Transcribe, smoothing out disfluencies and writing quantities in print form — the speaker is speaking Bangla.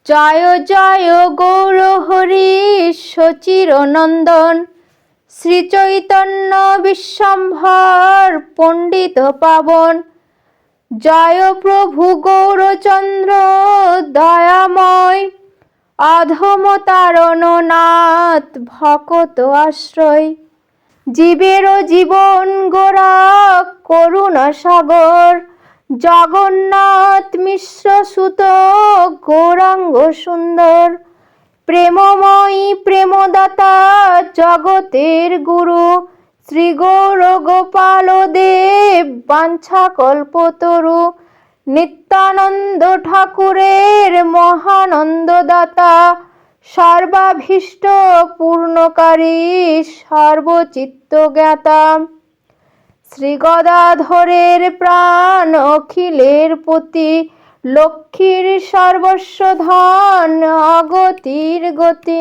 জয় জয় গৌর হরি সচির নন্দন, শ্রী চৈতন্য বিশ্বম্ভর পণ্ডিত পাবন। জয় প্রভু গৌরচন্দ্র দয়াময়, অধম তারণ নাথ ভকত আশ্রয়। জীবের জীবন গোরা করুণা সাগর, জগন্নাথ মিশ্র সুত গৌরাঙ্গ সুন্দর। প্রেমময়ী প্রেমদাতা জগতের গুরু, শ্রী গৌর গোপাল দেব বাঞ্ছা কল্পতরু। নিত্যানন্দ ঠাকুরের মহানন্দ দাতা, সর্বাভীষ্ট পূর্ণকারী সর্বচিত্ত জ্ঞাতা। শ্রী গদাধরের প্রাণ অখিলের পতি, লক্ষ্মীর সর্বস্ব ধন অগতির গতি।